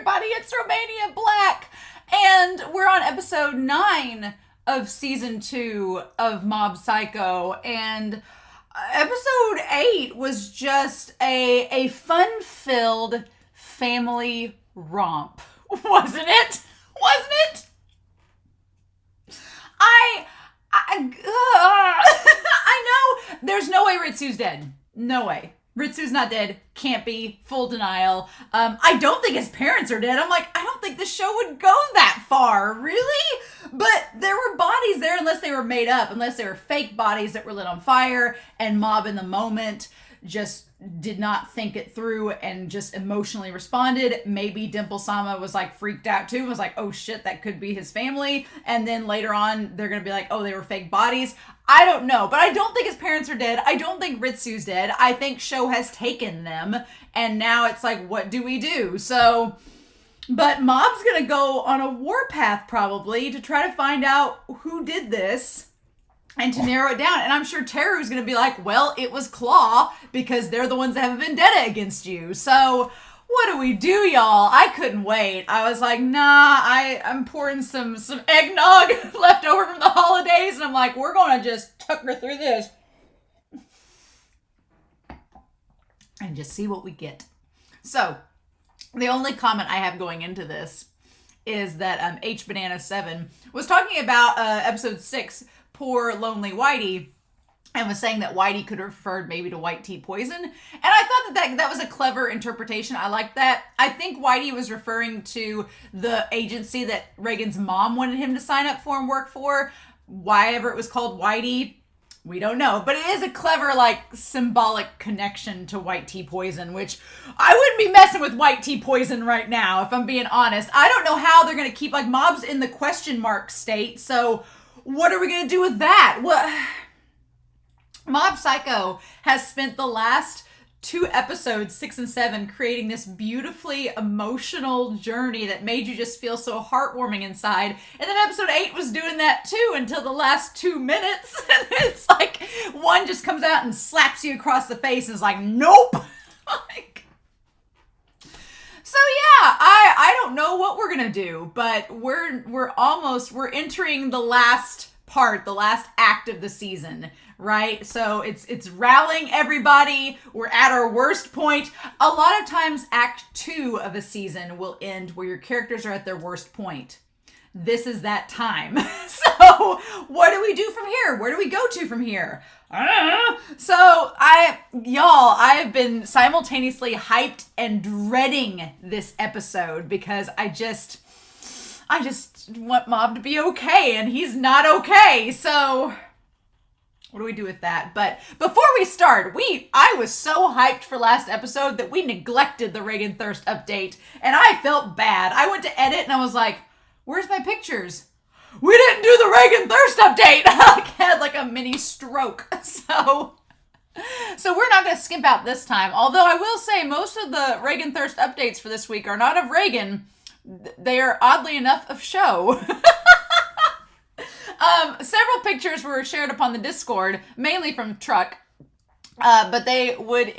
everybody, it's Romania Black, and we're on episode 9 of season 2 of Mob Psycho, and episode 8 was just a fun-filled family romp, wasn't it? Wasn't it? I know there's no way Ritsu's dead. No way. Ritsu's not dead. Can't be. Full denial. I don't think his parents are dead. I'm like, I don't think the show would go that far. Really? But there were bodies there, unless they were made up, unless they were fake bodies that were lit on fire, and Mob in the moment just did not think it through and just emotionally responded. Maybe Dimple Sama was like freaked out too, was like, oh shit, that could be his family. And then later on, they're gonna be like, oh, they were fake bodies. I don't know, but I don't think his parents are dead. I don't think Ritsu's dead. I think Sho has taken them, and now it's like, what do we do? So, but Mob's gonna go on a warpath probably to try to find out who did this and to narrow it down. And I'm sure Teru's gonna be like, well, it was Claw, because they're the ones that have a vendetta against you. So what do we do, y'all? I couldn't wait. I was like, nah, I'm pouring some eggnog left over from the holidays, and I'm like, we're gonna just tucker through this and just see what we get. So the only comment I have going into this is that H Banana 7 was talking about episode 6, Poor Lonely Whitey, and was saying that Whitey could have referred maybe to white tea poison. And I thought that was a clever interpretation. I like that. I think Whitey was referring to the agency that Reigen's mom wanted him to sign up for and work for. Why ever it was called Whitey, we don't know. But it is a clever, like, symbolic connection to white tea poison, which I wouldn't be messing with white tea poison right now, if I'm being honest. I don't know how they're going to keep, like, Mob's in the question mark state, so what are we going to do with that? What? Mob Psycho has spent the last 2 episodes, 6 and 7, creating this beautifully emotional journey that made you just feel so heartwarming inside. And then episode 8 was doing that too until the last 2 minutes. And it's like one just comes out and slaps you across the face and is like, nope. Like, so yeah, I don't know what we're gonna do, but we're entering the last part, the last act of the season, right? So it's rallying everybody. We're at our worst point. A lot of times act 2 of a season will end where your characters are at their worst point. This is that time. So what do we do from here? Where do we go to from here? So I have been simultaneously hyped and dreading this episode because I just want Mob to be okay, and he's not okay. So what do we do with that? But before we start, I was so hyped for last episode that we neglected the Reigen Thirst update, and I felt bad. I went to edit and I was like, where's my pictures? We didn't do the Reigen Thirst update. I had like a mini stroke. So we're not going to skimp out this time. Although I will say most of the Reigen Thirst updates for this week are not of Reigen. They are oddly enough of Sho. Several pictures were shared upon the Discord, mainly from Truck, but they would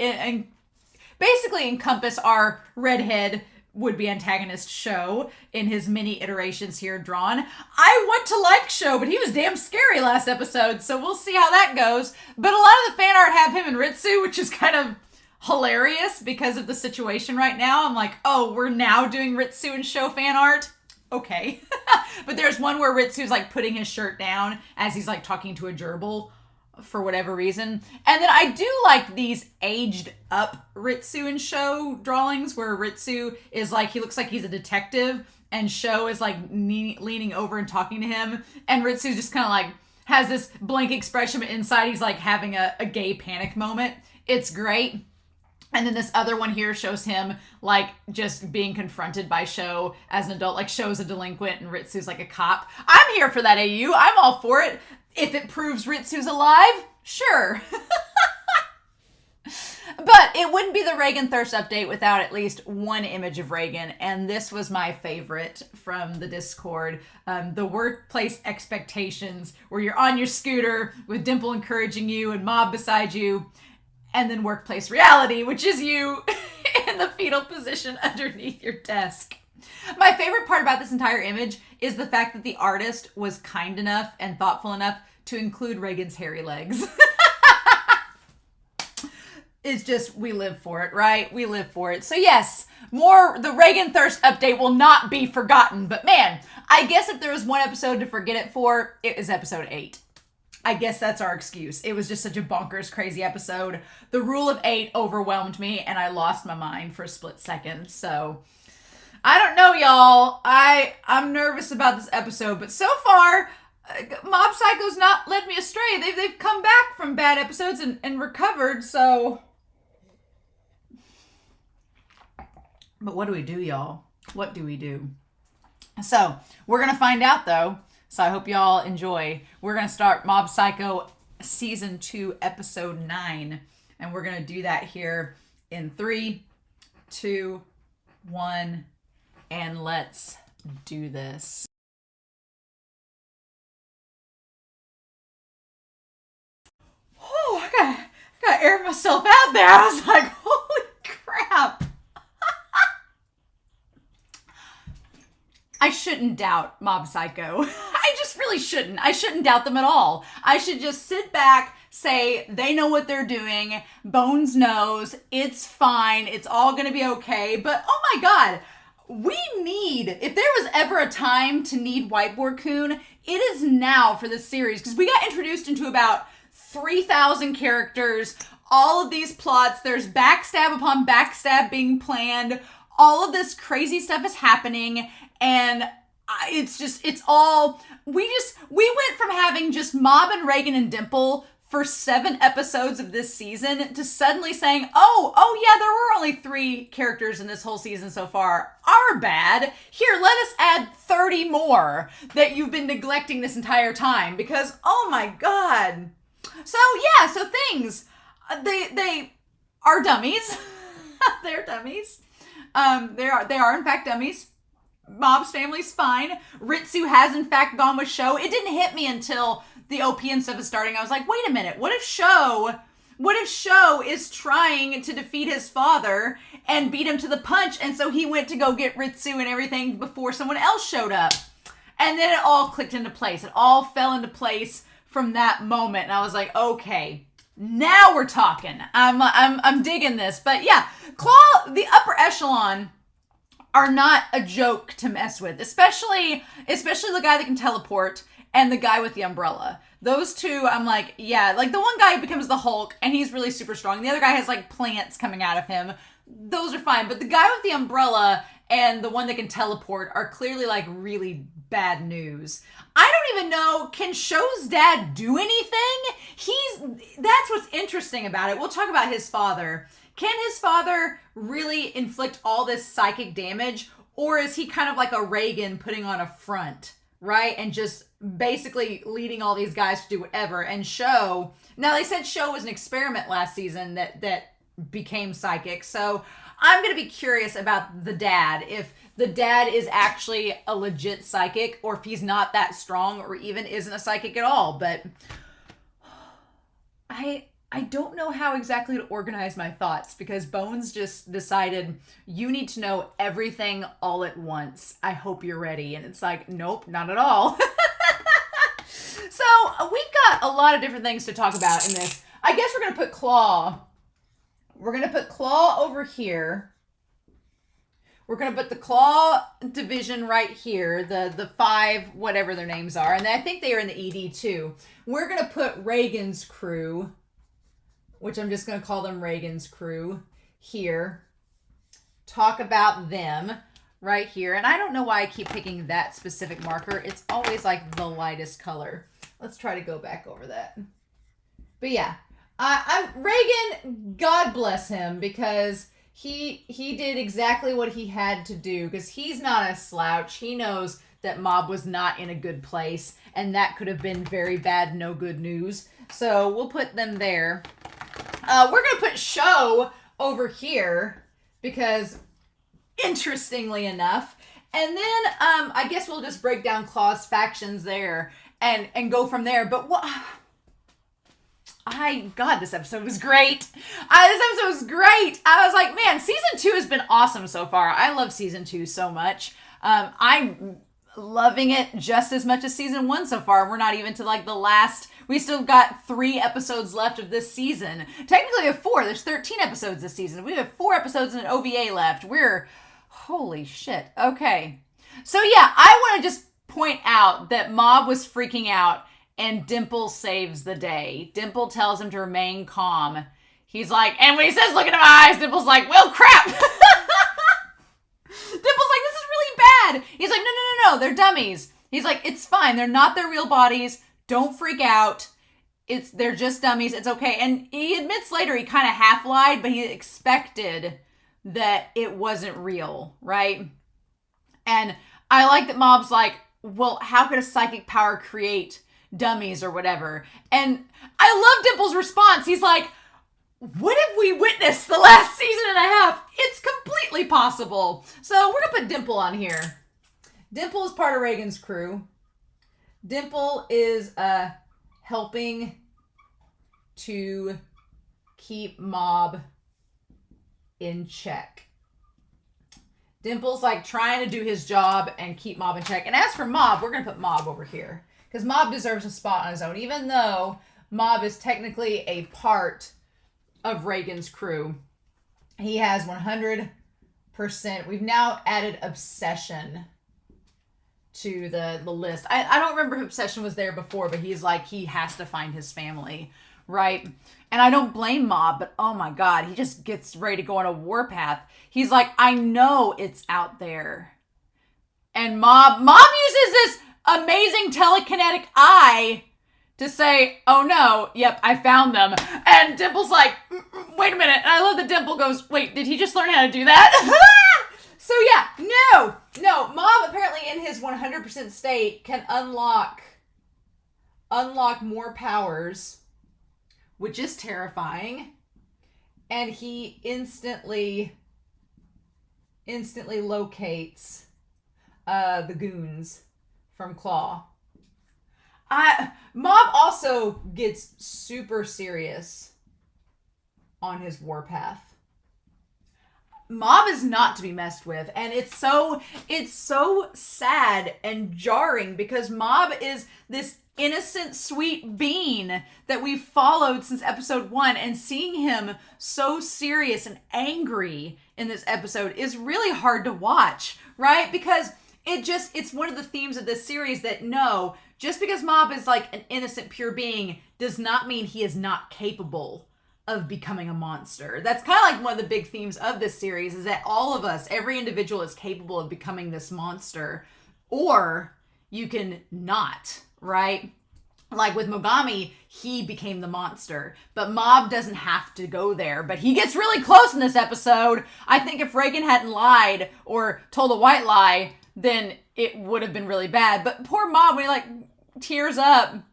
basically encompass our redhead would-be antagonist Sho in his many iterations here drawn. I want to like Sho, but he was damn scary last episode, so we'll see how that goes. But a lot of the fan art have him and Ritsu, which is kind of hilarious because of the situation right now. I'm like, oh, we're now doing Ritsu and Sho fan art? Okay. But there's one where Ritsu's like putting his shirt down as he's like talking to a gerbil for whatever reason. And then I do like these aged up Ritsu and Sho drawings where Ritsu is like, he looks like he's a detective and Sho is like leaning over and talking to him. And Ritsu just kind of like has this blank expression, but inside he's like having a gay panic moment. It's great. And then this other one here shows him like just being confronted by Sho as an adult. Like Sho's a delinquent and Ritsu's like a cop. I'm here for that, AU. I'm all for it. If it proves Ritsu's alive, sure. But it wouldn't be the Reigen Thirst update without at least one image of Reigen, and this was my favorite from the Discord. The workplace expectations, where you're on your scooter with Dimple encouraging you and Mob beside you, and then workplace reality, which is you in the fetal position underneath your desk. My favorite part about this entire image is the fact that the artist was kind enough and thoughtful enough to include Reigen's hairy legs. It's just, we live for it, right? We live for it. So yes, the Reigen thirst update will not be forgotten. But man, I guess if there was one episode to forget it for, it is episode 8. I guess that's our excuse. It was just such a bonkers, crazy episode. The rule of 8 overwhelmed me and I lost my mind for a split second. So I don't know, y'all. I'm nervous about this episode, but so far, Mob Psycho's not led me astray. They've come back from bad episodes and recovered, so... But what do we do, y'all? What do we do? So, we're going to find out, though. So I hope y'all enjoy. We're going to start Mob Psycho Season 2, Episode 9. And we're going to do that here in 3, 2, 1, and let's do this. Oh, I gotta air myself out there. I was like, holy crap. I shouldn't doubt Mob Psycho. I just really shouldn't. I shouldn't doubt them at all. I should just sit back, say they know what they're doing. Bones knows. It's fine. It's all going to be okay. But oh my God, if there was ever a time to need Whiteboard-kun, it is now for this series. Because we got introduced into about 3,000 characters. All of these plots. There's backstab upon backstab being planned. All of this crazy stuff is happening. And it's all, we went from having just Mob and Reigen and Dimple for 7 episodes of this season to suddenly saying, oh yeah, there were only 3 characters in this whole season so far. Our bad. Here, let us add 30 more that you've been neglecting this entire time because, oh my God. So yeah, so things, they are dummies. They're dummies. They are in fact dummies. Mob's family's fine. Ritsu has in fact gone with Sho. It didn't hit me until the OP and stuff is starting. I was like, wait a minute. What if Sho is trying to defeat his father and beat him to the punch? And so he went to go get Ritsu and everything before someone else showed up. And then it all clicked into place. It all fell into place from that moment. And I was like, okay, now we're talking. I'm digging this. But yeah, Claw, the upper echelon are not a joke to mess with, especially the guy that can teleport and the guy with the umbrella. Those two, I'm like, yeah, like the one guy becomes the Hulk and he's really super strong. The other guy has like plants coming out of him. Those are fine. But the guy with the umbrella and the one that can teleport are clearly like really bad news. I don't even know, can Sho's dad do anything? That's what's interesting about it. We'll talk about his father. Can his father really inflict all this psychic damage? Or is he kind of like a Reigen putting on a front, right? And just basically leading all these guys to do whatever. And Sho, now they said Sho was an experiment last season that became psychic. So I'm going to be curious about the dad. If the dad is actually a legit psychic or if he's not that strong or even isn't a psychic at all. But I don't know how exactly to organize my thoughts because Bones just decided you need to know everything all at once. I hope you're ready. And it's like, nope, not at all. So we've got a lot of different things to talk about in this. I guess we're going to put Claw. We're going to put Claw over here. We're going to put the Claw division right here. The 5, whatever their names are. And I think they are in the ED too. We're going to put Reigen's crew, which I'm just going to call them Reigen's crew, here. Talk about them right here. And I don't know why I keep picking that specific marker. It's always like the lightest color. Let's try to go back over that. But yeah, Reigen, God bless him, because he did exactly what he had to do, because he's not a slouch. He knows that Mob was not in a good place, and that could have been very bad, no good news. So we'll put them there. We're going to put Sho over here because, interestingly enough, and then I guess we'll just break down Claw's factions there and go from there. But what God, this episode was great. This episode was great. I was like, man, season 2 has been awesome so far. I love season 2 so much. I'm loving it just as much as season 1 so far. We're not even to like the last. We still got 3 episodes left of this season. Technically we have 4. There's 13 episodes this season. We have 4 episodes and an OVA left. Holy shit. Okay. So yeah, I want to just point out that Mob was freaking out and Dimple saves the day. Dimple tells him to remain calm. He's like, and when he says look into my eyes, Dimple's like, well, crap. Dimple's like, this is really bad. He's like, no, they're dummies. He's like, it's fine. They're not their real bodies. Don't freak out. They're just dummies. It's okay. And he admits later he kind of half lied, but he expected that it wasn't real, right? And I like that Mob's like, well, how could a psychic power create dummies or whatever? And I love Dimple's response. He's like, what have we witnessed the last season and a half? It's completely possible. So we're gonna put Dimple on here. Dimple is part of Reigen's crew. Dimple is helping to keep Mob in check. Dimple's like trying to do his job and keep Mob in check. And as for Mob, we're going to put Mob over here. Because Mob deserves a spot on his own. Even though Mob is technically a part of Reigen's crew. He has 100%. We've now added Obsession to the list. I don't remember if Obsession was there before, but he's like, he has to find his family, right? And I don't blame Mob, but oh my God, he just gets ready to go on a warpath. He's like, I know it's out there. And Mob uses this amazing telekinetic eye to say, oh no, yep, I found them. And Dimple's like, wait a minute. And I love that Dimple goes, wait, did he just learn how to do that? So yeah, no. Mob apparently in his 100% state can unlock more powers, which is terrifying. And he instantly locates the goons from Claw. Mob also gets super serious on his warpath. Mob is not to be messed with, and it's so sad and jarring because Mob is this innocent, sweet being that we've followed since episode 1, and seeing him so serious and angry in this episode is really hard to watch, right? Because it's one of the themes of this series that no, just because Mob is like an innocent, pure being does not mean he is not capable of becoming a monster. That's kind of like one of the big themes of this series, is that all of us, every individual is capable of becoming this monster, or you can not, right? Like with Mogami, he became the monster, but Mob doesn't have to go there, but he gets really close in this episode. I think if Reigen hadn't lied or told a white lie, then it would have been really bad. But poor Mob, when he like tears up and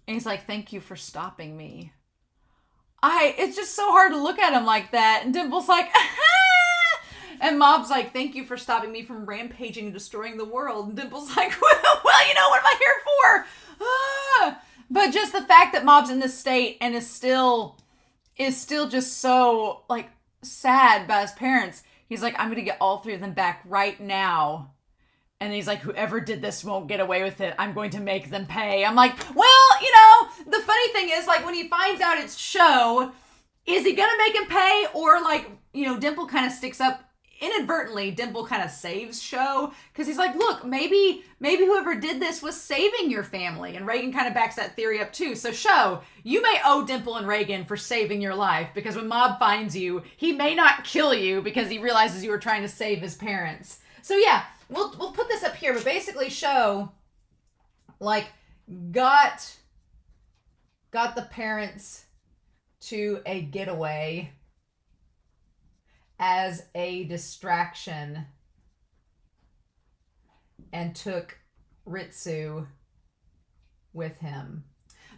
he's like, thank you for stopping me. It's just so hard to look at him like that. And Dimple's like, ah! And Mob's like, thank you for stopping me from rampaging and destroying the world. And Dimple's like, well, you know, what am I here for? Ah! But just the fact that Mob's in this state and is still just so like sad about his parents. He's like, I'm going to get all 3 of them back right now. And he's like, whoever did this won't get away with it. I'm going to make them pay. I'm like, well, you know, the funny thing is, like, when he finds out it's Sho, is he going to make him pay? Or, like, you know, Dimple kind of sticks up. Inadvertently, Dimple kind of saves Sho. Because he's like, look, maybe whoever did this was saving your family. And Reigen kind of backs that theory up, too. So, Sho, you may owe Dimple and Reigen for saving your life. Because when Mob finds you, he may not kill you because he realizes you were trying to save his parents. So, yeah. We'll put this up here, but basically Sho, like, got the parents to a getaway as a distraction and took Ritsu with him.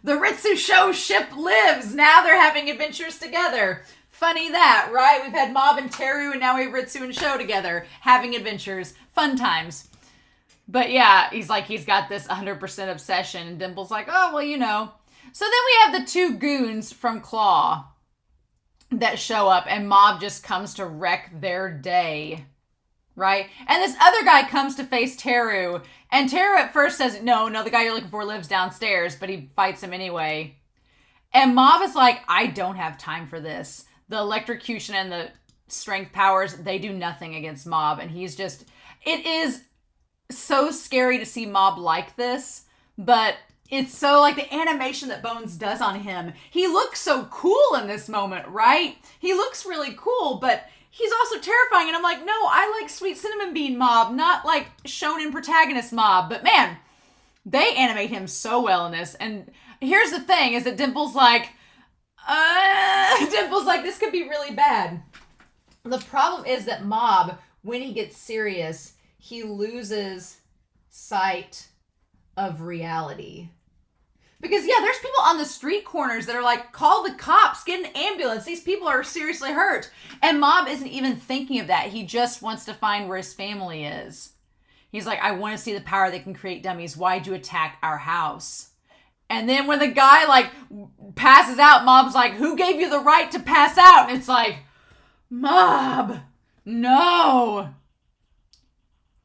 The Ritsu Sho ship lives! Now they're having adventures together. Funny that, right? We've had Mob and Teru, and now we have Ritsu and Sho together, having adventures. Fun times. But yeah, he's got this 100% obsession, and Dimple's like, oh, well, you know. So then we have the two goons from Claw that show up, and Mob just comes to wreck their day, right? And this other guy comes to face Teru, and Teru at first says, no, the guy you're looking for lives downstairs, but he fights him anyway. And Mob is like, I don't have time for this. The electrocution and the strength powers, they do nothing against Mob, and he's just, it is so scary to see Mob like this, but it's so like the animation that Bones does on him. He looks so cool in this moment, right? He looks really cool, but he's also terrifying. And I'm like, no, I like Sweet Cinnamon Bean Mob, not like shonen protagonist Mob. But man, they animate him so well in this. And here's the thing is that Dimple's like, this could be really bad. The problem is that Mob, when he gets serious, he loses sight of reality. Because, yeah, there's people on the street corners that are like, call the cops, get an ambulance. These people are seriously hurt. And Mob isn't even thinking of that. He just wants to find where his family is. He's like, I want to see the power that can create dummies. Why'd you attack our house? And then when the guy, like, passes out, Mob's like, who gave you the right to pass out? And it's like, Mob, no.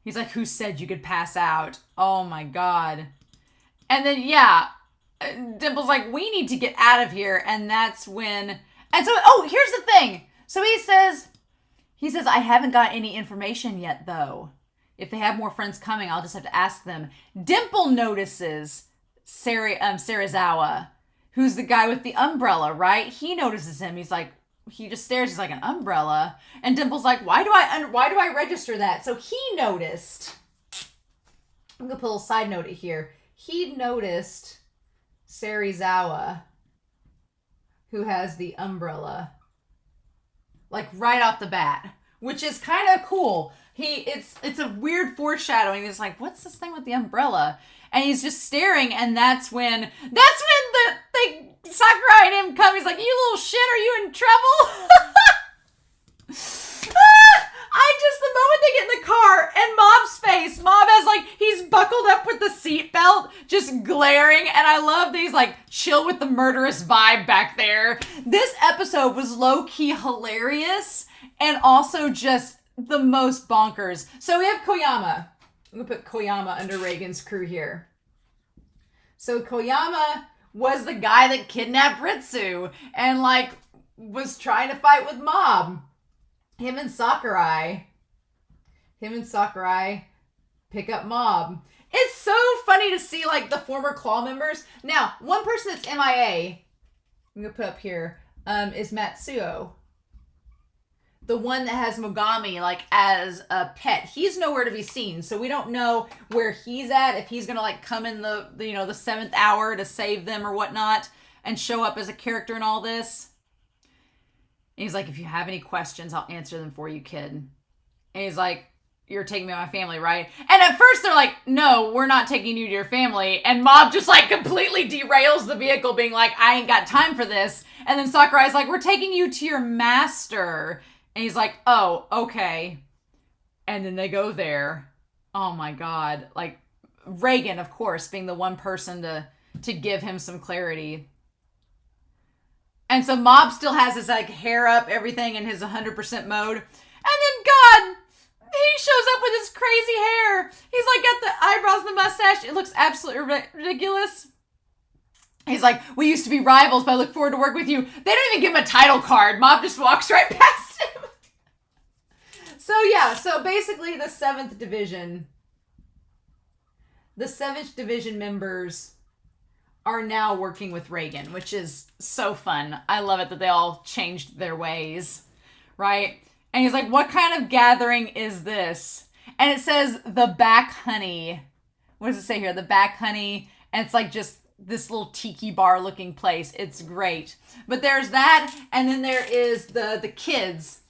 He's like, who said you could pass out? Oh, my God. And then, yeah, Dimple's like, we need to get out of here. And that's when, and so, oh, here's the thing. So he says, I haven't got any information yet, though. If they have more friends coming, I'll just have to ask them. Dimple notices Serizawa, who's the guy with the umbrella, right? He notices him. He's like, he just stares. He's like, an umbrella. And Dimple's like, why do I register that? So he noticed, I'm going to put a little side note here. He noticed Serizawa, who has the umbrella, like right off the bat, which is kind of cool. It's a weird foreshadowing. It's like, what's this thing with the umbrella? And he's just staring, and that's when Sakurai and him come. He's like, you little shit, are you in trouble? The moment they get in the car and Mob's face, Mob has like, he's buckled up with the seatbelt, just glaring. And I love these like chill with the murderous vibe back there. This episode was low-key hilarious and also just the most bonkers. So we have Koyama. I'm going to put Koyama under Reigen's crew here. So Koyama was the guy that kidnapped Ritsu and like was trying to fight with Mob. Him and Sakurai pick up Mob. It's so funny to see like the former Claw members. Now, one person that's MIA, I'm going to put up here, is Matsuo. The one that has Mogami like as a pet. He's nowhere to be seen, so we don't know where he's at, if he's going to like come in the 7th hour to save them or whatnot and show up as a character in all this. And he's like, if you have any questions, I'll answer them for you, kid. And he's like, you're taking me to my family, right? And at first they're like, no, we're not taking you to your family. And Mob just like completely derails the vehicle being like, I ain't got time for this. And then Sakurai's like, we're taking you to your master. And he's like, oh, okay. And then they go there. Oh my God. Like Reigen, of course, being the one person to give him some clarity. And so Mob still has his like hair up, everything in his 100% mode. And then God, he shows up with his crazy hair. He's like got the eyebrows and the mustache. It looks absolutely ridiculous. He's like, we used to be rivals, but I look forward to work with you. They don't even give him a title card. Mob just walks right past him. So yeah, so basically the 7th Division members are now working with Reigen, which is so fun. I love it that they all changed their ways, right? And he's like, what kind of gathering is this? And it says the Back Honey. What does it say here? The Back Honey. And it's like just this little tiki bar looking place. It's great. But there's that. And then there is the kids,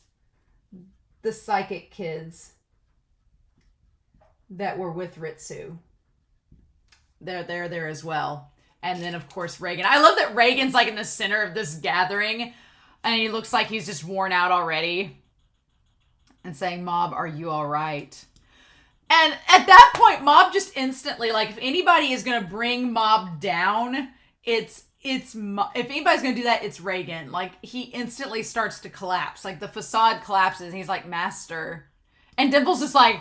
the psychic kids that were with Ritsu. They're there as well. And then, of course, Reigen. I love that Reigen's like in the center of this gathering. And he looks like he's just worn out already. And saying, Mob, are you all right? And at that point, Mob just instantly, like, if anybody is going to bring Mob down, it's if anybody's gonna do that, it's Reigen. Like, he instantly starts to collapse. Like, the facade collapses, and he's like, Master. And Dimple's just like,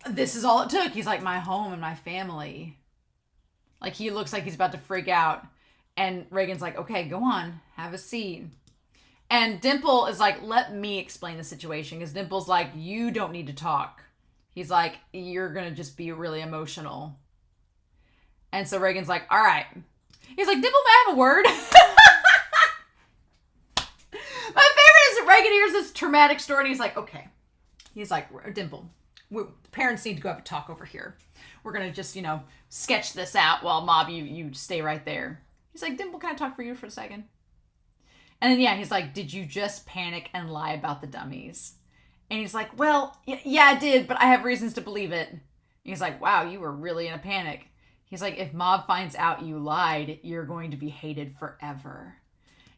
this is all it took. He's like, my home and my family. Like, he looks like he's about to freak out. And Reigen's like, okay, go on, have a seat. And Dimple is like, let me explain the situation. Because Dimple's like, you don't need to talk. He's like, you're gonna just be really emotional. And so Reigen's like, all right. He's like, Dimple, may I have a word? My favorite is that Reigen hears this traumatic story and he's like, okay. He's like, Dimple, parents need to go have a talk over here. We're going to just, sketch this out while Mob, you stay right there. He's like, Dimple, can I talk for you for a second? And then, yeah, he's like, did you just panic and lie about the dummies? And he's like, well, yeah, I did, but I have reasons to believe it. And he's like, wow, you were really in a panic. He's like, if Mob finds out you lied, you're going to be hated forever.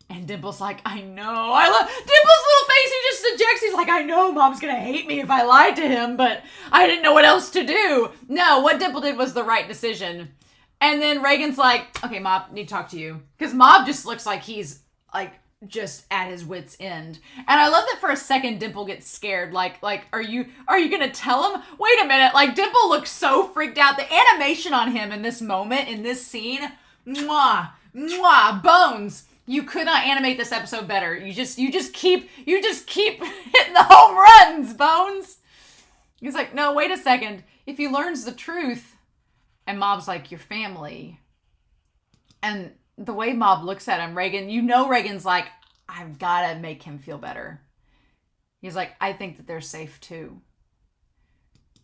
And Dimple's like, I know. I love Dimple's little face. He just ejects. He's like, I know Mom's going to hate me if I lied to him, but I didn't know what else to do. No, what Dimple did was the right decision. And then Reigen's like, okay, Mob, need to talk to you. Because Mob just looks like he's, like, just at his wit's end. And I love that for a second Dimple gets scared. Like, are you going to tell him? Wait a minute. Like, Dimple looks so freaked out. The animation on him in this moment, in this scene, mwah, mwah, bones. You could not animate this episode better. You just keep hitting the home runs, Bones. He's like, no, wait a second. If he learns the truth, and Mob's like, your family. And the way Mob looks at him, Reigen, Reigen's like, I've got to make him feel better. He's like, I think that they're safe too.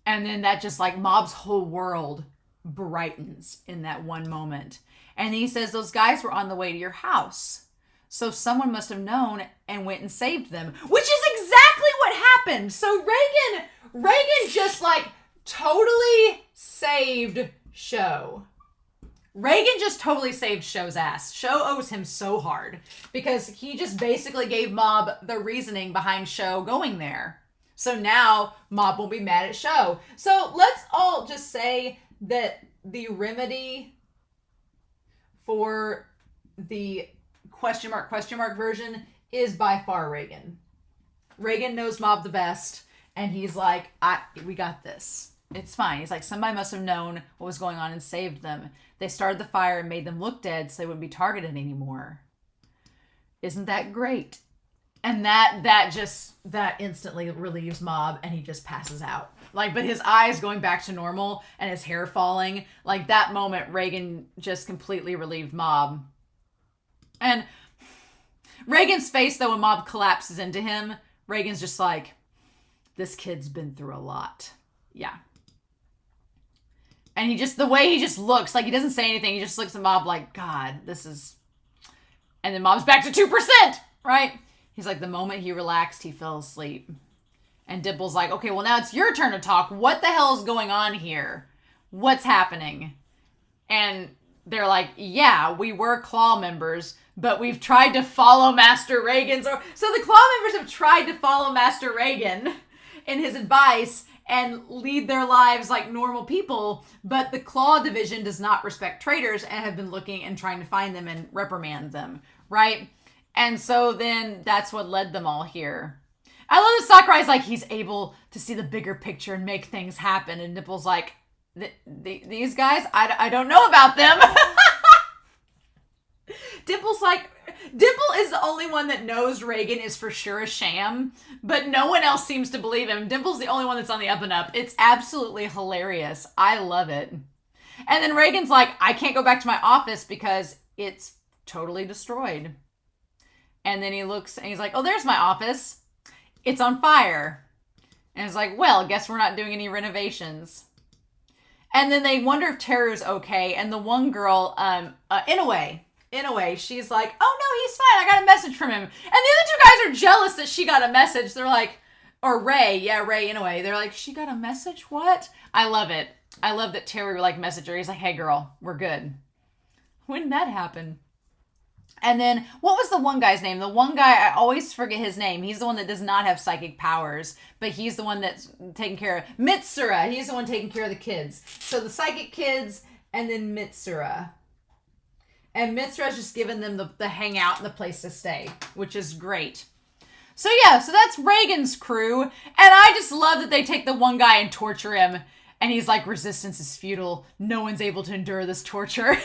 And then that just like Mob's whole world brightens in that one moment. And he says, those guys were on the way to your house. So someone must have known and went and saved them. Which is exactly what happened. So Reigen just like totally saved Sho. Reigen just totally saved Sho's ass. Sho owes him so hard. Because he just basically gave Mob the reasoning behind Sho going there. So now Mob will be mad at Sho. So let's all just say that the remedy for the question mark version is by far Reigen. Reigen knows Mob the best, and he's like, we got this. It's fine. He's like, somebody must have known what was going on and saved them. They started the fire and made them look dead so they wouldn't be targeted anymore. Isn't that great? And that instantly relieves Mob, and he just passes out. Like, but his eyes going back to normal and his hair falling. Like, that moment, Reigen just completely relieved Mob. And Reigen's face, though, when Mob collapses into him, Reigen's just like, this kid's been through a lot. Yeah. And the way he just looks, like, he doesn't say anything. He just looks at Mob like, God, this is... And then Mob's back to 2%, right? He's like, the moment he relaxed, he fell asleep. And Dimple's like, okay, well, now it's your turn to talk. What the hell is going on here? What's happening? And they're like, yeah, we were Claw members, but we've tried to follow Master Reigen's... So the Claw members have tried to follow Master Reigen in his advice and lead their lives like normal people, but the Claw division does not respect traitors and have been looking and trying to find them and reprimand them, right? And so then that's what led them all here. I love that Sakurai's like, he's able to see the bigger picture and make things happen. And Dimple's like, these guys, I don't know about them. Dimple's like, Dimple is the only one that knows Reigen is for sure a sham, but no one else seems to believe him. Dimple's the only one that's on the up and up. It's absolutely hilarious. I love it. And then Reigen's like, I can't go back to my office because it's totally destroyed. And then he looks and he's like, oh, there's my office. It's on fire. And it's like, well, guess we're not doing any renovations. And then they wonder if Teru's okay. And the one girl, in a way, she's like, oh no, he's fine. I got a message from him. And the other two guys are jealous that she got a message. They're like, or Ray, in a way. They're like, she got a message? What? I love it. I love that Teru like messaged her. He's like, hey girl, we're good. When did that happen? And then, what was the one guy's name? The one guy, I always forget his name. He's the one that does not have psychic powers, but he's the one that's taking care of... Mitsura. He's the one taking care of the kids. So the psychic kids, and then Mitsura. And Mitsura's just giving them the hangout and the place to stay, which is great. So yeah, so that's Reigen's crew. And I just love that they take the one guy and torture him. And he's like, resistance is futile. No one's able to endure this torture.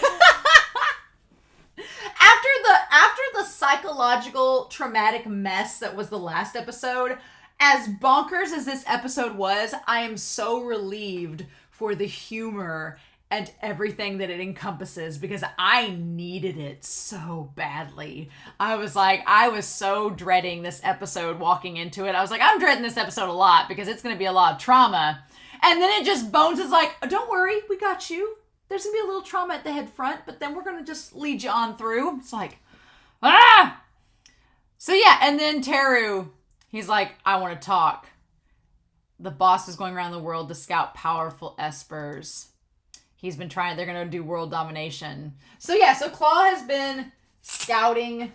After the psychological traumatic mess that was the last episode, as bonkers as this episode was, I am so relieved for the humor and everything that it encompasses, because I needed it so badly. I was so dreading this episode walking into it. I was like, I'm dreading this episode a lot because it's going to be a lot of trauma. And then it just Bones is like, oh, don't worry, we got you. There's going to be a little trauma at the head front, but then we're going to just lead you on through. It's like, ah! So yeah, and then Teru, he's like, I want to talk. The boss is going around the world to scout powerful espers. He's been trying, they're going to do world domination. So yeah, so Claw has been scouting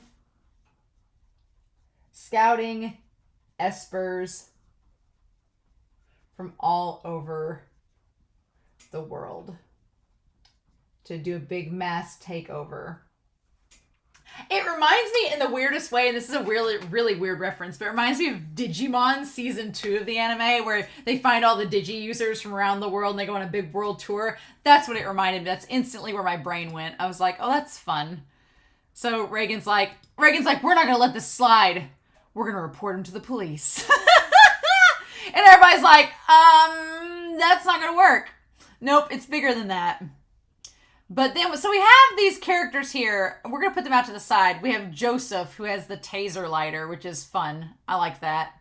espers from all over the world to do a big mass takeover. It reminds me in the weirdest way, and this is a really, really weird reference, but it reminds me of Digimon Season 2 of the anime, where they find all the Digi users from around the world and they go on a big world tour. That's what it reminded me. That's instantly where my brain went. I was like, oh, that's fun. So Reigen's like, we're not going to let this slide. We're going to report him to the police. And everybody's like, that's not going to work. Nope, it's bigger than that. But then, so we have these characters here. We're going to put them out to the side. We have Joseph, who has the taser lighter, which is fun. I like that.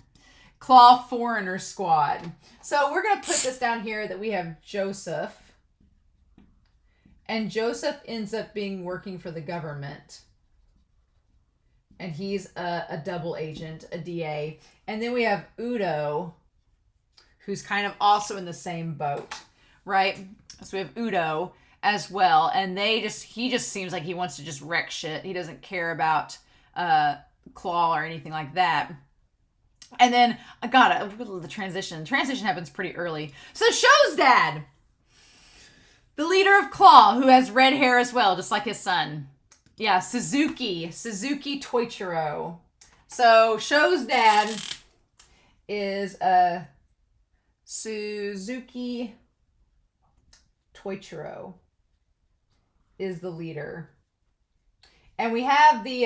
Claw Foreigner Squad. So we're going to put this down here that we have Joseph. And Joseph ends up working for the government. And he's a double agent, a DA. And then we have Udo, who's kind of also in the same boat, right? So we have Udo as well, and he just seems like he wants to just wreck shit. He doesn't care about Claw or anything like that. And then the transition. The transition happens pretty early. So Show's dad, the leader of Claw, who has red hair as well, just like his son. Yeah, Suzuki Toichiro. So Show's dad is Suzuki Toichiro is the leader. And we have the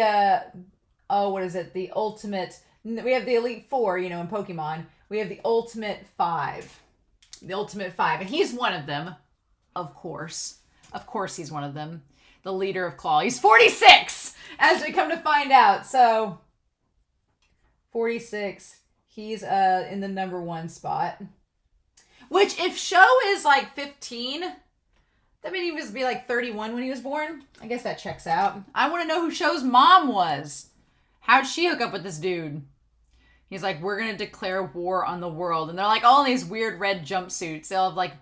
the ultimate, we have the Elite Four, in Pokemon. We have the Ultimate Five. And he's one of them, of course. Of course he's one of them. The leader of Claw. He's 46, as we come to find out. So, 46. He's in the number 1 spot. Which, if Show is like 15, that means he must be like 31 when he was born. I guess that checks out. I want to know who Show's mom was. How'd she hook up with this dude? He's like, we're going to declare war on the world. And they're like all in these weird red jumpsuits. They'll have like,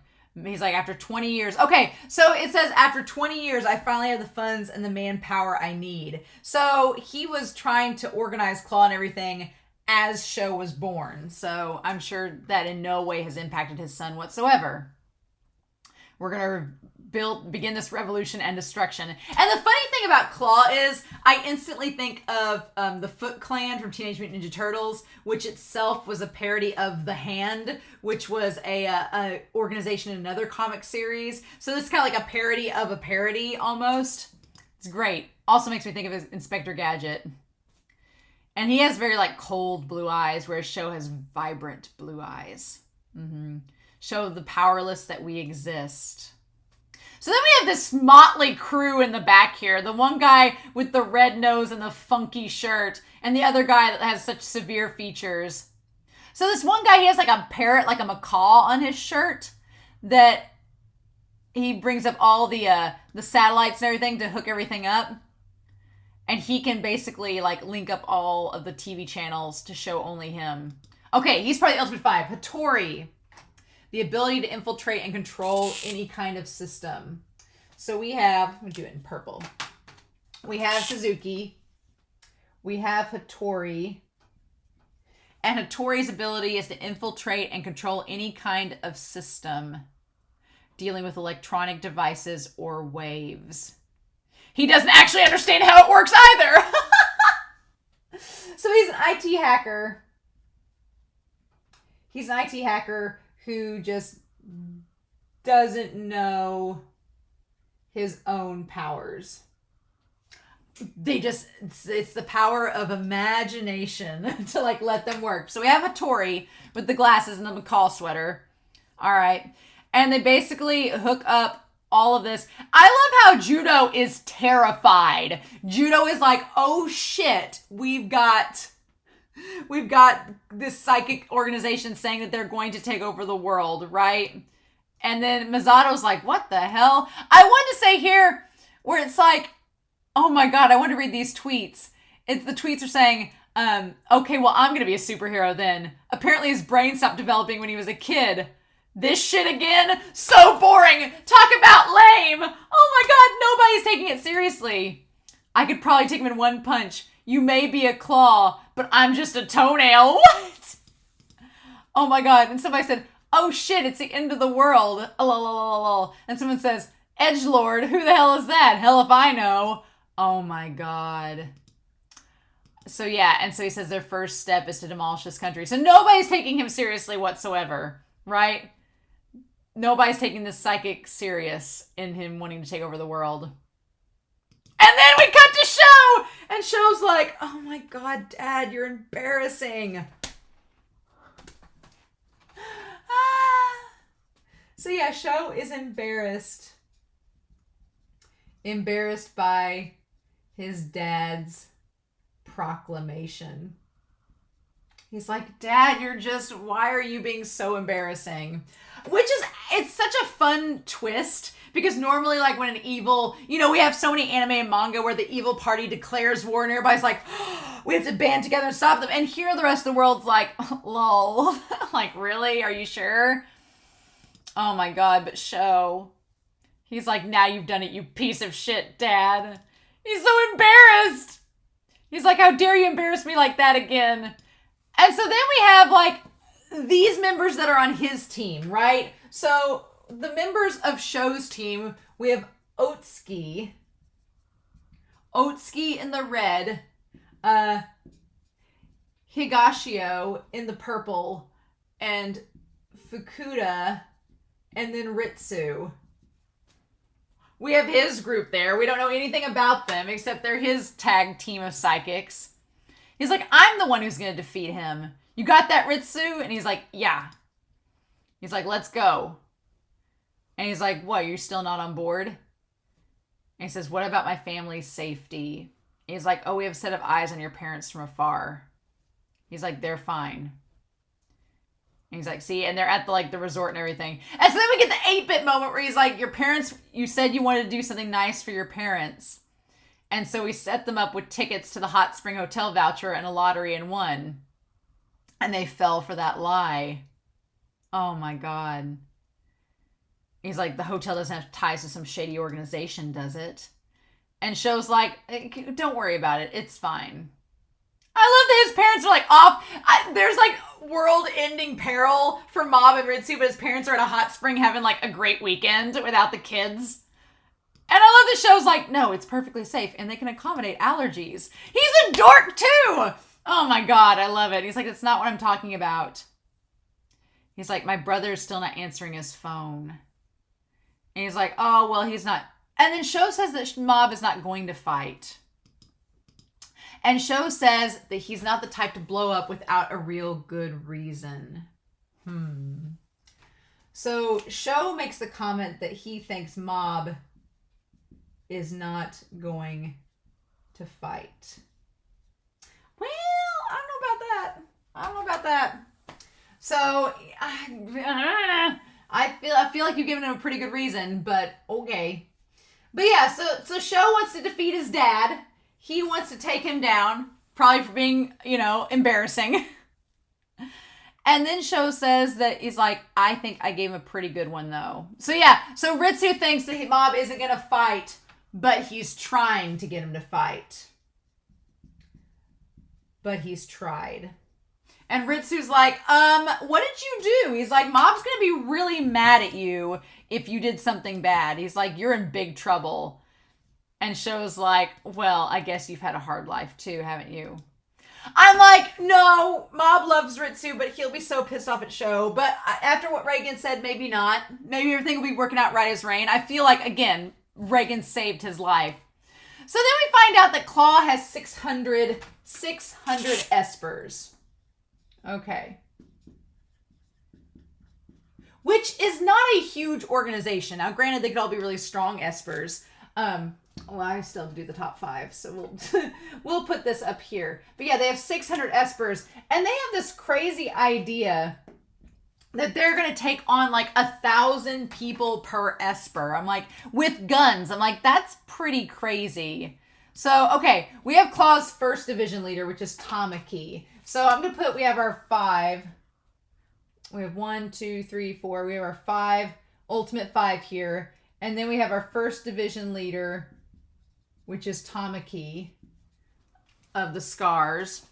he's like, after 20 years. Okay, so it says, after 20 years, I finally have the funds and the manpower I need. So he was trying to organize Claw and everything as Show was born. So I'm sure that in no way has impacted his son whatsoever. We're going to begin this revolution and destruction. And the funny thing about Claw is I instantly think of the Foot Clan from Teenage Mutant Ninja Turtles, which itself was a parody of The Hand, which was a organization in another comic series. So this is kind of like a parody of a parody almost. It's great. Also makes me think of Inspector Gadget. And he has very like cold blue eyes, whereas Show has vibrant blue eyes. Show the powerless that we exist. So then we have this motley crew in the back here. The one guy with the red nose and the funky shirt, and the other guy that has such severe features. So this one guy, he has like a parrot, like a macaw on his shirt, that he brings up all the satellites and everything to hook everything up. And he can basically like link up all of the TV channels to show only him. Okay, he's probably the Ultimate 5. Hattori. The ability to infiltrate and control any kind of system. So we have, I'm going to do it in purple. We have Suzuki. We have Hattori. And Hattori's ability is to infiltrate and control any kind of system dealing with electronic devices or waves. he doesn't actually understand how it works either. So he's an IT hacker. He's an IT hacker who just doesn't know his own powers. It's the power of imagination to like let them work. So we have a Tori with the glasses and the McCall sweater. All right. And they basically hook up all of this. I love how Judo is terrified. Judo is like, oh shit, we've got this psychic organization saying that they're going to take over the world, right? And then Misato's like, what the hell? I want to say here where it's like, oh my God, I want to read these tweets. The tweets are saying, okay, well, I'm going to be a superhero then. Apparently his brain stopped developing when he was a kid. This shit again? So boring. Talk about lame. Oh my God, nobody's taking it seriously. I could probably take him in one punch. You may be a claw, but I'm just a toenail. What? Oh my God. And somebody said, oh shit, it's the end of the world. And someone says, edgelord, who the hell is that? Hell if I know. Oh my God. So yeah, and so he says their first step is to demolish this country. So nobody's taking him seriously whatsoever, right? Nobody's taking this psychic serious in him wanting to take over the world. And then we cut to Sho! And Sho's like, oh my God, Dad, you're embarrassing. So yeah, Sho is embarrassed. Embarrassed by his dad's proclamation. He's like, Dad, why are you being so embarrassing? It's such a fun twist because normally like when an evil, we have so many anime and manga where the evil party declares war and everybody's like, oh, we have to band together and stop them. And here the rest of the world's like, lol. Like, really? Are you sure? Oh my God, but Sho, he's like, now you've done it, you piece of shit, Dad. He's so embarrassed. He's like, how dare you embarrass me like that again? And so then we have like these members that are on his team, right? So the members of Sho's team, we have Otsuki in the red, Higashio in the purple, and Fukuda, and then Ritsu. We have his group there. We don't know anything about them except they're his tag team of psychics. He's like, I'm the one who's going to defeat him. You got that, Ritsu? And he's like, yeah. He's like, let's go. And he's like, what, you're still not on board? And he says, what about my family's safety? And he's like, oh, we have a set of eyes on your parents from afar. He's like, they're fine. And he's like, see, and they're at the resort and everything. And so then we get the 8-bit moment where he's like, your parents, you said you wanted to do something nice for your parents. And so we set them up with tickets to the Hot Spring Hotel voucher and a lottery and won. And they fell for that lie. Oh my God. He's like, the hotel doesn't have ties to some shady organization, does it? And Sho's like, don't worry about it. It's fine. I love that his parents are like off. There's like world-ending peril for Mob and Ritsu, but his parents are at a hot spring having like a great weekend without the kids. And I love the Sho's like, no, it's perfectly safe and they can accommodate allergies. He's a dork too. Oh my God, I love it. He's like, it's not what I'm talking about. He's like, my brother's still not answering his phone. And he's like, oh, well, he's not. And then Sho says that Mob is not going to fight. And Sho says that he's not the type to blow up without a real good reason. So Sho makes the comment that he thinks Mob is not going to fight. Well, I don't know about that. So I feel like you've given him a pretty good reason, but okay. But yeah, so Sho wants to defeat his dad. He wants to take him down, probably for being, embarrassing. And then Sho says that he's like, I think I gave him a pretty good one though. So yeah, so Ritsu thinks that Mob isn't going to fight, but he's trying to get him to fight. But he's tried. And Ritsu's like, what did you do? He's like, Mob's going to be really mad at you if you did something bad. He's like, you're in big trouble. And Show's like, well, I guess you've had a hard life too, haven't you? I'm like, no, Mob loves Ritsu, but he'll be so pissed off at Show. But after what Reigen said, maybe not. Maybe everything will be working out right as rain. I feel like, again, Reigen saved his life. So then we find out that Claw has 600 espers. Okay. Which is not a huge organization. Now, granted, they could all be really strong espers. Well, I still have to do the top 5, so we'll put this up here. But yeah, they have 600 espers, and they have this crazy idea that they're going to take on like 1,000 people per esper. I'm like, with guns. I'm like, that's pretty crazy. So, okay, we have Claw's first division leader, which is Tamaki. So I'm going to put, we have our 5. We have 1, 2, 3, 4. We have our 5, ultimate 5 here. And then we have our first division leader, which is Tamaki of the Scars.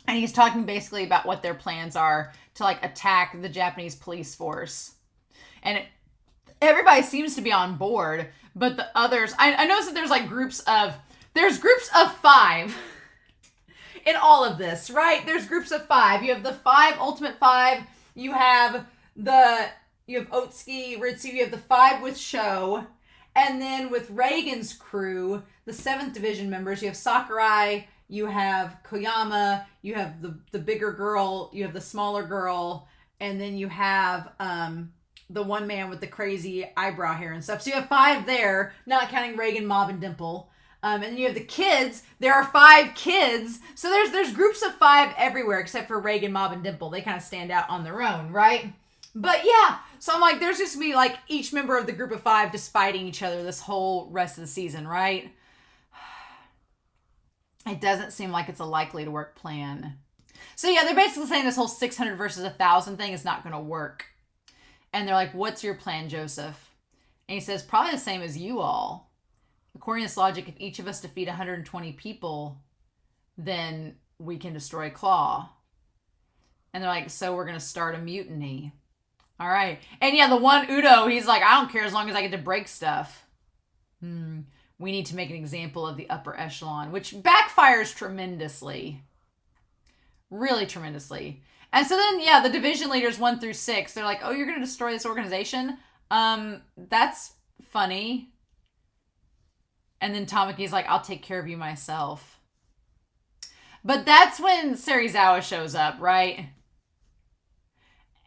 And he's talking basically about what their plans are to like attack the Japanese police force. And everybody seems to be on board, but the others, I noticed that there's like groups of 5 in all of this, right? There's groups of 5. You have the 5, ultimate 5. You have Otsuki, Ritsu, you have the 5 with Sho. And then with Reigen's crew, the 7th division members, you have Sakurai, you have Koyama, you have the bigger girl, you have the smaller girl, and then you have the one man with the crazy eyebrow hair and stuff. So you have 5 there, not counting Reigen, Mob, and Dimple. And then you have the kids. There are 5 kids. So there's groups of 5 everywhere except for Reigen, Mob, and Dimple. They kind of stand out on their own, right? But yeah, so I'm like, there's just going to be like each member of the group of 5 just fighting each other this whole rest of the season, right? It doesn't seem like it's a likely to work plan. So yeah, they're basically saying this whole 600 versus 1,000 thing is not going to work. And they're like, what's your plan, Joseph? And he says, probably the same as you all. According to this logic, if each of us defeat 120 people, then we can destroy Claw. And they're like, so we're going to start a mutiny. All right. And yeah, the one Udo, he's like, I don't care as long as I get to break stuff. We need to make an example of the upper echelon, which backfires tremendously. Really tremendously. And so then, yeah, the division leaders 1 through 6, they're like, oh, you're going to destroy this organization? That's funny. And then Tamaki's like, I'll take care of you myself. But that's when Serizawa shows up, right?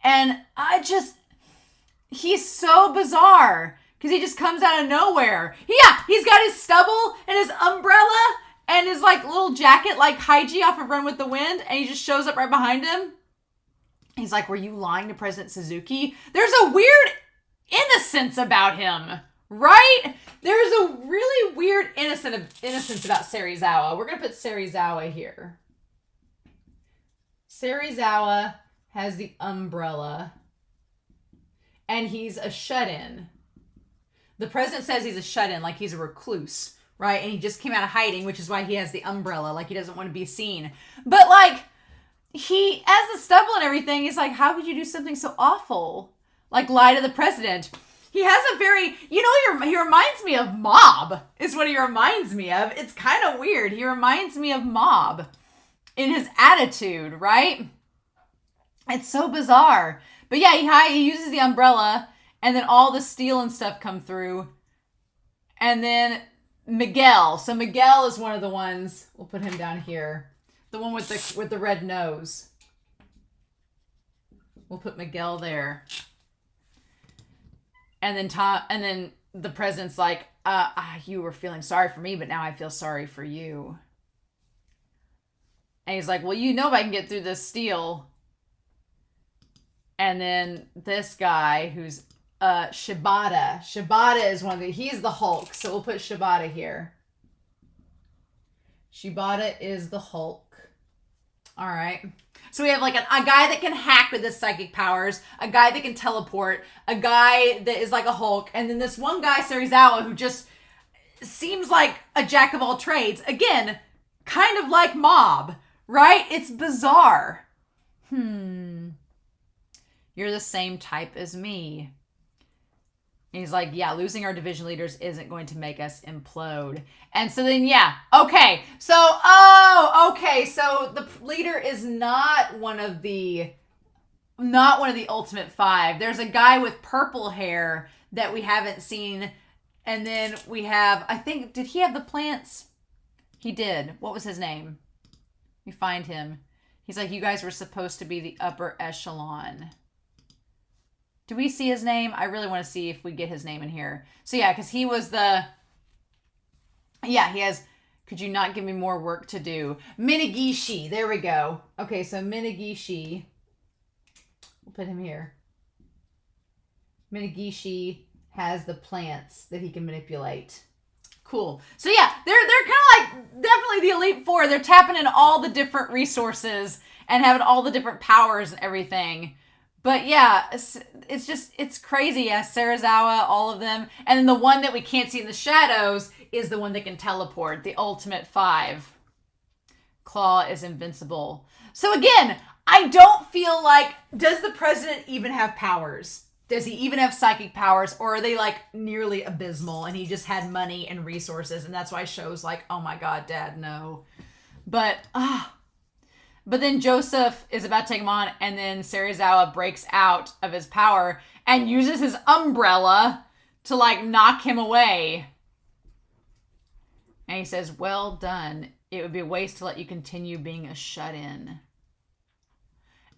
And he's so bizarre. Because he just comes out of nowhere. Yeah, he's got his stubble and his umbrella and his like little jacket like Haiji off of Run with the Wind. And he just shows up right behind him. He's like, were you lying to President Suzuki? There's a weird innocence about him, right? There's a really weird innocence about Serizawa. We're going to put Serizawa here. Serizawa has the umbrella. And he's a shut-in. The president says he's a shut-in, like he's a recluse, right? And he just came out of hiding, which is why he has the umbrella, like he doesn't want to be seen. But like, he, as the stubble and everything, he's like, how could you do something so awful? Like lie to the president. He has a very, he reminds me of Mob, is what he reminds me of. It's kind of weird. He reminds me of Mob in his attitude, right? It's so bizarre. But yeah, he uses the umbrella. And then all the steel and stuff come through. And then Miguel. So Miguel is one of the ones. We'll put him down here. The one with the red nose. We'll put Miguel there. And then the president's like, you were feeling sorry for me, but now I feel sorry for you. And he's like, well, if I can get through this steel. And then this guy who's Shibata. Shibata is he's the Hulk. So we'll put Shibata here. Shibata is the Hulk. All right. So we have like a guy that can hack with his psychic powers, a guy that can teleport, a guy that is like a Hulk, and then this one guy, Serizawa, who just seems like a jack of all trades. Again, kind of like Mob, right? It's bizarre. You're the same type as me. He's like, yeah, losing our division leaders isn't going to make us implode. And so then, yeah, okay. So, okay. So the leader is not one of the ultimate five. There's a guy with purple hair that we haven't seen. And then we have, I think, did he have the plants? He did. What was his name? We find him. He's like, you guys were supposed to be the upper echelon. Do we see his name? I really want to see if we get his name in here. So yeah, because he was the... Yeah, he has... Could you not give me more work to do? Minagishi. There we go. Okay, so Minagishi. We'll put him here. Minagishi has the plants that he can manipulate. Cool. So yeah, they're kind of like definitely the Elite Four. They're tapping in all the different resources and having all the different powers and everything. But yeah, it's crazy. Yeah, Serizawa, all of them. And then the one that we can't see in the shadows is the one that can teleport, the ultimate five. Claw is invincible. So again, I don't feel like, does the president even have powers? Does he even have psychic powers? Or are they like nearly abysmal and he just had money and resources? And that's why shows like, oh my God, Dad, no. But then Joseph is about to take him on, and then Serizawa breaks out of his power and uses his umbrella to, like, knock him away. And he says, well done. It would be a waste to let you continue being a shut-in.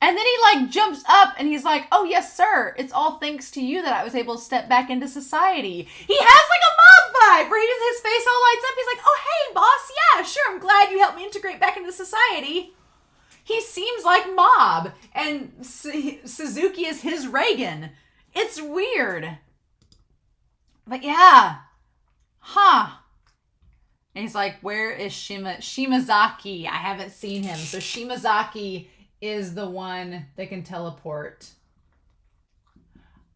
And then he, like, jumps up, and he's like, oh, yes, sir. It's all thanks to you that I was able to step back into society. He has, like, a mob vibe where his face all lights up. He's like, oh, hey, boss. Yeah, sure. I'm glad you helped me integrate back into society. He seems like Mob, and Suzuki is his Reigen. It's weird. But yeah. Huh. And he's like, where is Shimazaki? I haven't seen him. So Shimazaki is the one that can teleport.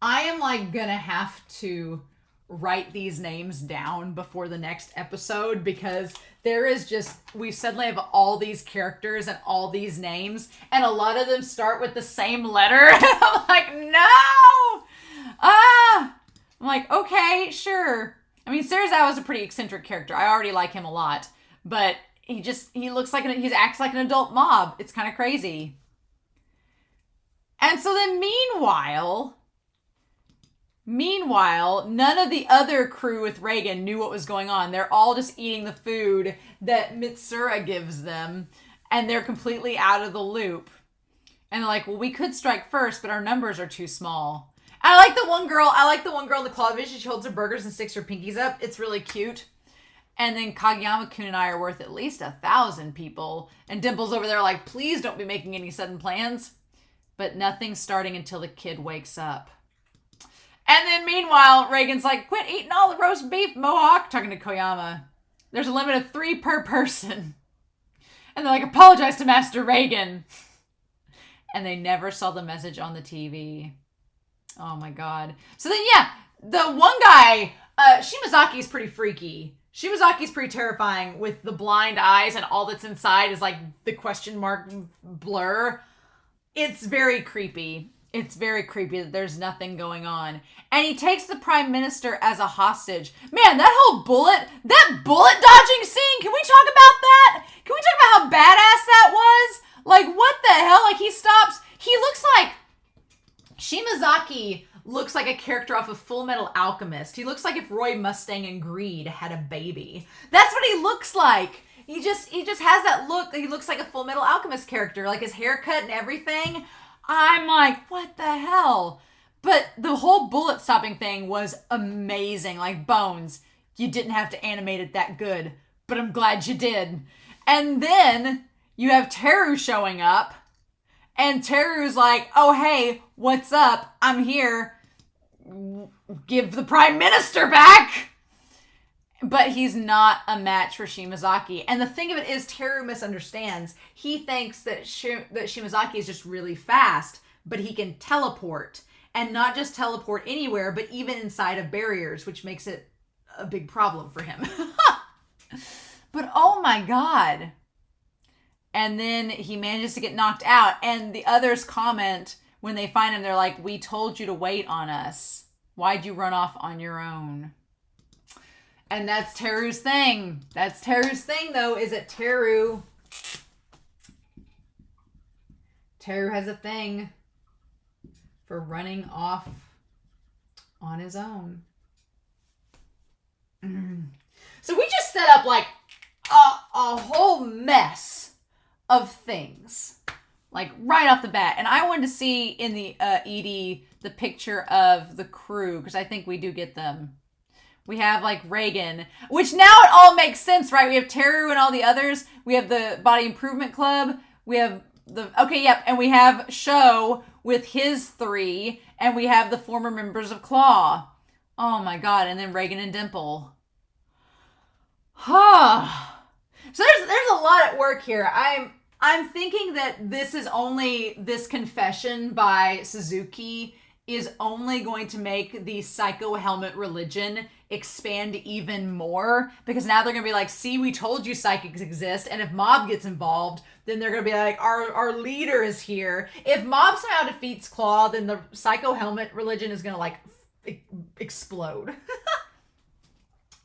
I am like gonna have to write these names down before the next episode because there is just, we suddenly have all these characters and all these names and a lot of them start with the same letter. I'm like, no! I'm like, okay, sure. I mean, Serizawa is a pretty eccentric character. I already like him a lot, but he looks like, he acts like an adult mob. It's kind of crazy. And so then Meanwhile, none of the other crew with Reigen knew what was going on. They're all just eating the food that Mitsura gives them, and they're completely out of the loop. And they're like, well, we could strike first, but our numbers are too small. And I like the one girl in the claw division. She holds her burgers and sticks her pinkies up. It's really cute. And then Kageyama-kun and I are worth at least 1,000 people. And Dimple's over there like, please don't be making any sudden plans. But nothing's starting until the kid wakes up. And then meanwhile, Reigen's like, quit eating all the roast beef, Mohawk, talking to Koyama. There's a limit of 3 per person. And they're like, apologize to Master Reigen. And they never saw the message on the TV. Oh my God. So then, yeah, the one guy, Shimazaki's pretty freaky. Shimazaki's pretty terrifying with the blind eyes and all that's inside is like the question mark blur. It's very creepy. It's very creepy that there's nothing going on. And he takes the prime minister as a hostage. Man, that bullet dodging scene, can we talk about that? Can we talk about how badass that was? Like, what the hell? Like, he looks like, Shimazaki looks like a character off of Full Metal Alchemist. He looks like if Roy Mustang and Greed had a baby. That's what he looks like. He just has that look. He looks like a Full Metal Alchemist character, like his haircut and everything. I'm like, what the hell? But the whole bullet stopping thing was amazing. Like, Bones, you didn't have to animate it that good, but I'm glad you did. And then you have Teru showing up, and Teru's like, oh, hey, what's up? I'm here. Give the prime minister back. But he's not a match for Shimazaki. And the thing of it is, Teru misunderstands. He thinks that Shimazaki is just really fast, but he can teleport. And not just teleport anywhere, but even inside of barriers, which makes it a big problem for him. But oh my God. And then he manages to get knocked out. And the others comment when they find him, they're like, we told you to wait on us. Why'd you run off on your own? And that's Teru's thing. That's Teru's thing, though, is that Teru has a thing for running off on his own. So we just set up like a whole mess of things, like right off the bat. And I wanted to see in the Edie the picture of the crew, because I think we do get them. We have like Reigen, which now it all makes sense, right? We have Teru and all the others. We have the Body Improvement Club. We have and we have Sho with his 3, and we have the former members of Claw. Oh my god, and then Reigen and Dimple. So there's a lot at work here. I'm thinking that this confession by Suzuki is only going to make the psycho helmet religion expand even more, because now they're going to be like, see, we told you psychics exist, and if Mob gets involved, then they're going to be like, our leader is here. If Mob somehow defeats Claw, then the psycho helmet religion is going to like explode.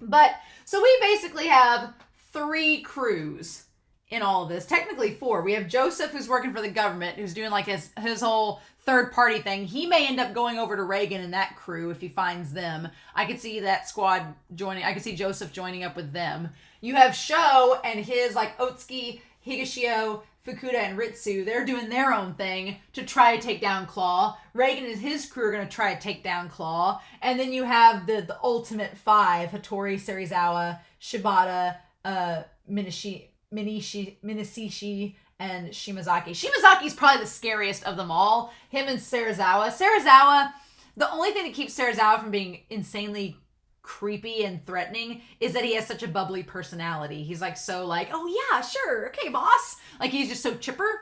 But so we basically have 3 crews in all of this. Technically 4. We have Joseph, who's working for the government, who's doing like his whole third party thing. He may end up going over to Reigen and that crew if he finds them. I could see that squad joining. I could see Joseph joining up with them. You have Sho and his like Otsuki, Higashio, Fukuda, and Ritsu. They're doing their own thing to try to take down Claw. Reigen and his crew are going to try to take down Claw. And then you have the ultimate 5, Hattori, Serizawa, Shibata, Minashishi, and Shimazaki. Shimazaki's probably the scariest of them all. Him and Serizawa. Serizawa, the only thing that keeps Serizawa from being insanely creepy and threatening is that he has such a bubbly personality. He's like so like, oh yeah, sure, okay, boss. Like he's just so chipper.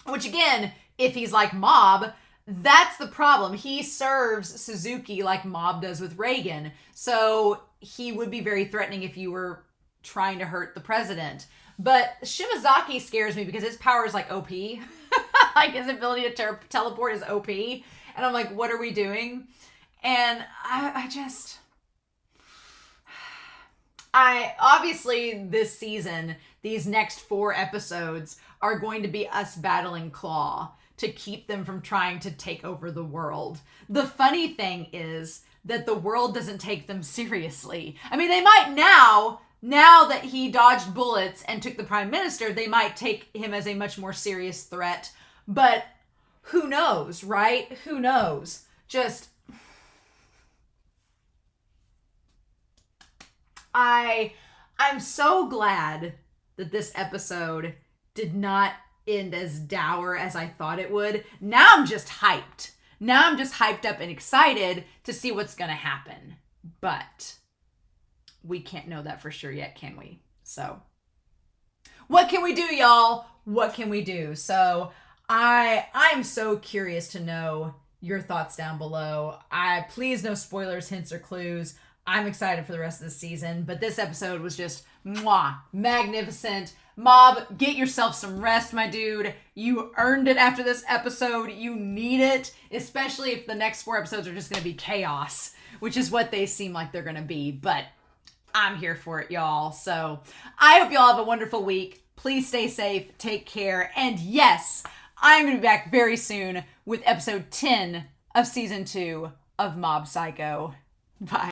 Which again, if he's like Mob, that's the problem. He serves Suzuki like Mob does with Reigen. So he would be very threatening if you were trying to hurt the president. But Shimazaki scares me because his power is like OP. Like his ability to teleport is OP. And I'm like, what are we doing? And I obviously this season, these next 4 episodes are going to be us battling Claw to keep them from trying to take over the world. The funny thing is that the world doesn't take them seriously. I mean, they might now that he dodged bullets and took the prime minister, they might take him as a much more serious threat. But who knows, right? Who knows? I'm so glad that this episode did not end as dour as I thought it would. Now I'm just hyped. Now I'm just hyped up and excited to see what's going to happen. But we can't know that for sure yet, can we? So what can we do, y'all? What can we do? So I'm so curious to know your thoughts down below. Please no spoilers, hints, or clues. I'm excited for the rest of the season, but this episode was just magnificent. Mob, get yourself some rest, my dude. You earned it after this episode. You need it, especially if the next 4 episodes are just going to be chaos, which is what they seem like they're going to be, but I'm here for it, y'all. So I hope y'all have a wonderful week. Please stay safe, take care, and yes, I'm going to be back very soon with episode 10 of season 2 of Mob Psycho. Bye.